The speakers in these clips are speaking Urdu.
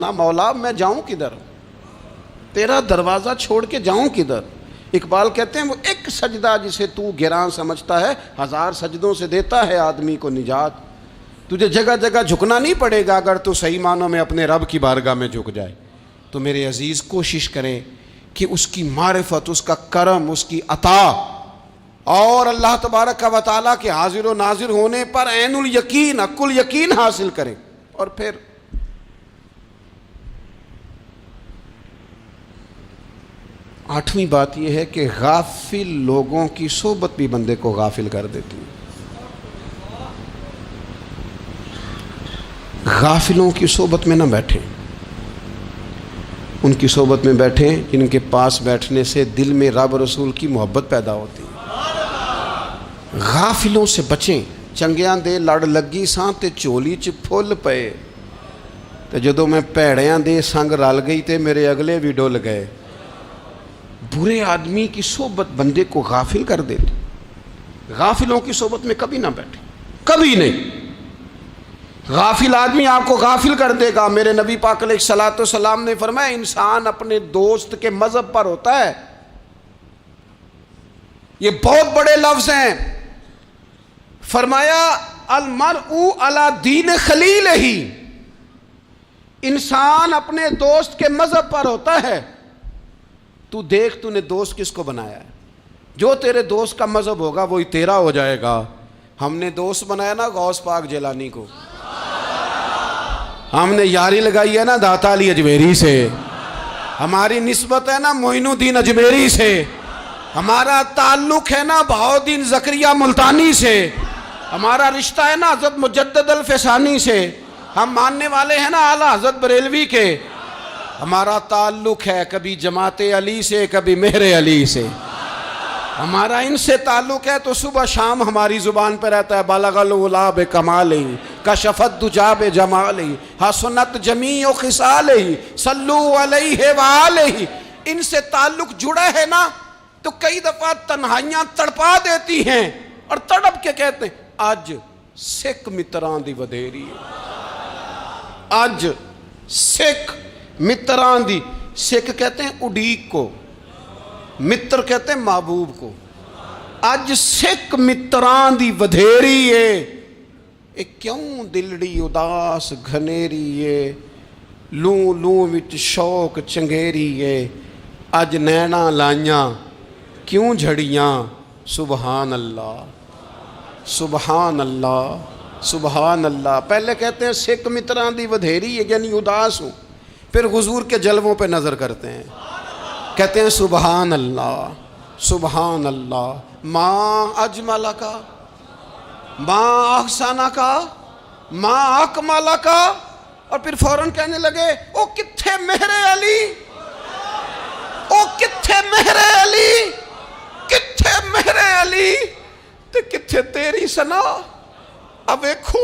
نا مولا میں جاؤں کدھر، تیرا دروازہ چھوڑ کے جاؤں کدھر۔ اقبال کہتے ہیں وہ ایک سجدہ جسے تو گراں سمجھتا ہے، 1000 سجدوں سے دیتا ہے آدمی کو نجات۔ تجھے جگہ جگہ جھکنا نہیں پڑے گا اگر تو صحیح معنوں میں اپنے رب کی بارگاہ میں جھک جائے۔ تو میرے عزیز کوشش کریں کہ اس کی معرفت، اس کا کرم، اس کی عطا اور اللہ تبارک و تعالیٰ کے حاضر و ناظر ہونے پر عین الیقین، حق الیقین حاصل کریں۔ اور پھر 8ویں بات یہ ہے کہ غافل لوگوں کی صحبت بھی بندے کو غافل کر دیتی ہے۔ غافلوں کی صحبت میں نہ بیٹھیں، ان کی صحبت میں بیٹھیں جن کے پاس بیٹھنے سے دل میں رب رسول کی محبت پیدا ہوتی ہے۔ غافلوں سے بچیں۔ چنگیاں دے لڑ لگی ساں تے چولی چ پھل پئے، تے جدوں میں پیڑیاں دے سنگ رل گئی تے میرے اگلے بھی ڈول گئے۔ برے آدمی کی صحبت بندے کو غافل کر دیتی۔ غافلوں کی صحبت میں کبھی نہ بیٹھیں، کبھی نہیں۔ غافل آدمی آپ کو غافل کر دے گا۔ میرے نبی پاک علیہ الصلوۃ والسلام نے فرمایا انسان اپنے دوست کے مذہب پر ہوتا ہے۔ یہ بہت بڑے لفظ ہیں۔ فرمایا المرء علی دین خلیلہ، انسان اپنے دوست کے مذہب پر ہوتا ہے۔ تو دیکھ تو نے دوست کس کو بنایا ہے، جو تیرے دوست کا مذہب ہوگا وہی تیرا ہو جائے گا۔ ہم نے دوست بنایا نا غوث پاک جیلانی کو، ہم نے یاری لگائی ہے نا داتا علی اجمیری سے، ہماری نسبت ہے نا معین الدین اجمیری سے، ہمارا تعلق ہے نا بہاؤالدین زکریا ملتانی سے، ہمارا رشتہ ہے نا حضرت مجدد الفسانی سے، ہم ماننے والے ہیں نا اعلیٰ حضرت بریلوی کے، ہمارا تعلق ہے کبھی جماعت علی سے کبھی مہر علی سے، ہمارا ان سے تعلق ہے تو صبح شام ہماری زبان پہ رہتا ہے بالغ العلا بکمالہ کشف الدجی بجمالہ حسنت جمیع خصالہ صلوا علیہ وآلہ۔ ان سے تعلق جڑا ہے نا تو کئی دفعہ تنہائیاں تڑپا دیتی ہیں اور تڑپ کے کہتے ہیں اج سکھ متران دی ودھیری ہے، اج سکھ متران دی۔ سکھ کہتے ہیں اڈیق کو، متر کہتے ہیں محبوب کو۔ اج سکھ متران دی ودھیری ہے، اے کیوں دلڑی اداس گھنیری ہے، لوں لوں وچ شوق چنگیری ہے، اج نینا لائیاں کیوں جھڑیاں، سبحان اللہ سبحان اللہ سبحان اللہ۔ پہلے کہتے ہیں سکھ متران دی ودھیری ہے یعنی اداس ہوں، پھر حضور کے جلووں پہ نظر کرتے ہیں، کہتے ہیں سبحان اللہ سبحان اللہ، ماں اجمل کا، ماں احسن کا، ماں اکمل کا، اور پھر فوراً کہنے لگے او کتھے مہر علی، او کتھے مہر علی، کتھے مہر علی تے کتھے تیری سنا۔ اب دیکھو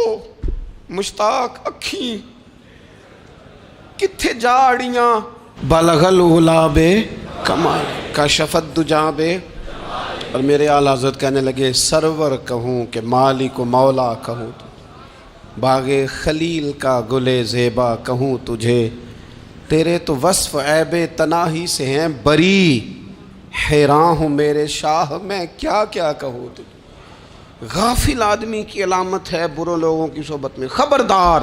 مشتاق اکھیں کتھے جاڑیاں، بلغ العلا بے کمال کشف الدجی بے۔ اور میرے اعلیٰ حضرت کہنے لگے سرور کہوں کہ مالک و مولا کہوں، باغ خلیل کا گلے زیبا کہوں تجھے، تیرے تو وصف عیب تناہی سے ہیں بری، حیران ہوں میرے شاہ میں کیا کیا کہوں تجھے۔ غافل آدمی کی علامت ہے برے لوگوں کی صحبت میں۔ خبردار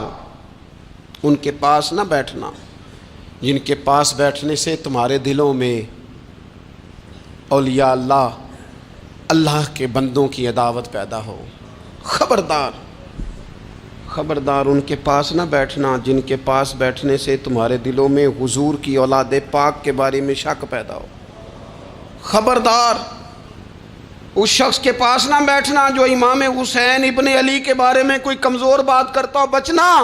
ان کے پاس نہ بیٹھنا جن کے پاس بیٹھنے سے تمہارے دلوں میں اولیاء اللہ، اللہ کے بندوں کی عداوت پیدا ہو۔ خبردار خبردار ان کے پاس نہ بیٹھنا جن کے پاس بیٹھنے سے تمہارے دلوں میں حضور کی اولاد پاک کے بارے میں شک پیدا ہو۔ خبردار اس شخص کے پاس نہ بیٹھنا جو امام حسین ابن علی کے بارے میں کوئی کمزور بات کرتا ہو، بچنا۔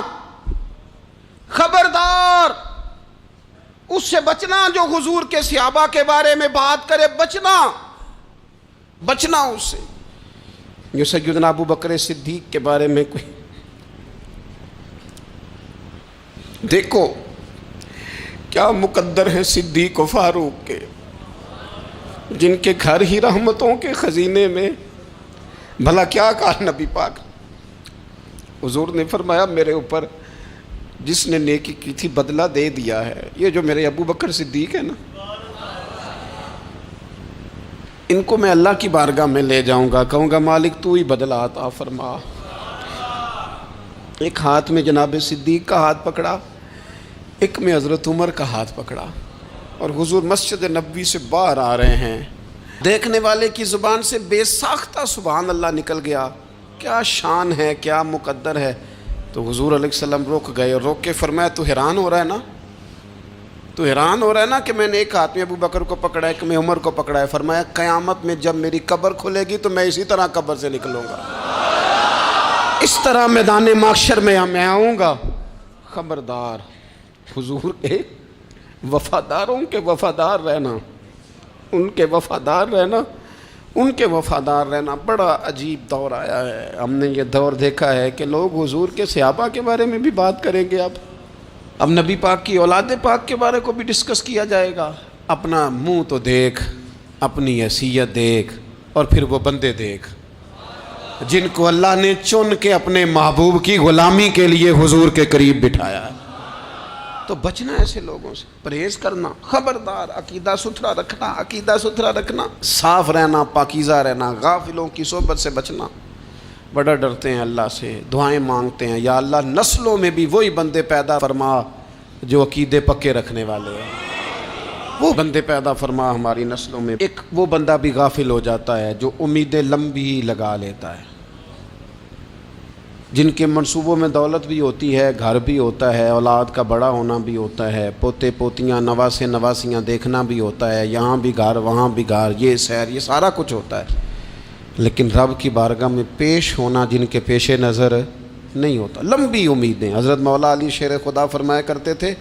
خبردار اس سے بچنا جو حضور کے صحابہ کے بارے میں بات کرے، بچنا بچنا اس سے۔ جو سیدنا ابو بکر صدیق کے بارے میں کوئی، دیکھو کیا مقدر ہیں صدیق و فاروق کے، جن کے گھر ہی رحمتوں کے خزینے میں۔ بھلا کیا کہا نبی پاک، حضور نے فرمایا میرے اوپر جس نے نیکی کی تھی بدلہ دے دیا ہے. یہ جو میرے ابو بکر صدیق ہے نا، ان کو میں اللہ کی بارگاہ میں لے جاؤں گا، کہوں گا مالک تو ہی بدلہ عطا فرما. ایک ہاتھ میں جناب صدیق کا ہاتھ پکڑا، ایک میں حضرت عمر کا ہاتھ پکڑا، اور حضور مسجد نبوی سے باہر آ رہے ہیں. دیکھنے والے کی زبان سے بے ساختہ سبحان اللہ نکل گیا. کیا شان ہے، کیا مقدر ہے. تو حضور علیہ السلام رک گئے اور روک کے فرمایا تو حیران ہو رہا ہے نا، تو حیران ہو رہا ہے نا کہ میں نے ایک ہاتھ میں ابو بکر کو پکڑا ہے، ایک میں عمر کو پکڑا ہے. فرمایا قیامت میں جب میری قبر کھلے گی تو میں اسی طرح قبر سے نکلوں گا، اس طرح میدان محشر میں میں آؤں گا. خبردار حضور کے وفاداروں کے وفادار رہنا، ان کے وفادار رہنا، ان کے وفادار رہنا. بڑا عجیب دور آیا ہے. ہم نے یہ دور دیکھا ہے کہ لوگ حضور کے صحابہ کے بارے میں بھی بات کریں گے. اب نبی پاک کی اولاد پاک کے بارے کو بھی ڈسکس کیا جائے گا. اپنا منہ تو دیکھ، اپنی حیثیت دیکھ، اور پھر وہ بندے دیکھ جن کو اللہ نے چن کے اپنے محبوب کی غلامی کے لیے حضور کے قریب بٹھایا ہے. تو بچنا ایسے لوگوں سے، پرہیز کرنا. خبردار عقیدہ ستھرا رکھنا، عقیدہ ستھرا رکھنا، صاف رہنا، پاکیزہ رہنا، غافلوں کی صحبت سے بچنا. بڑا ڈرتے ہیں اللہ سے، دعائیں مانگتے ہیں یا اللہ نسلوں میں بھی وہی بندے پیدا فرما جو عقیدے پکے رکھنے والے ہیں. وہ بندے پیدا فرما ہماری نسلوں میں. ایک وہ بندہ بھی غافل ہو جاتا ہے جو امیدیں لمبی ہی لگا لیتا ہے، جن کے منصوبوں میں دولت بھی ہوتی ہے، گھر بھی ہوتا ہے، اولاد کا بڑا ہونا بھی ہوتا ہے، پوتے پوتیاں نواسے نواسیاں دیکھنا بھی ہوتا ہے، یہاں بھی گھر وہاں بھی گھر، یہ سیر، یہ سارا کچھ ہوتا ہے. لیکن رب کی بارگاہ میں پیش ہونا جن کے پیش نظر نہیں ہوتا. لمبی امیدیں. حضرت مولا علی شیر خدا فرمایا کرتے تھے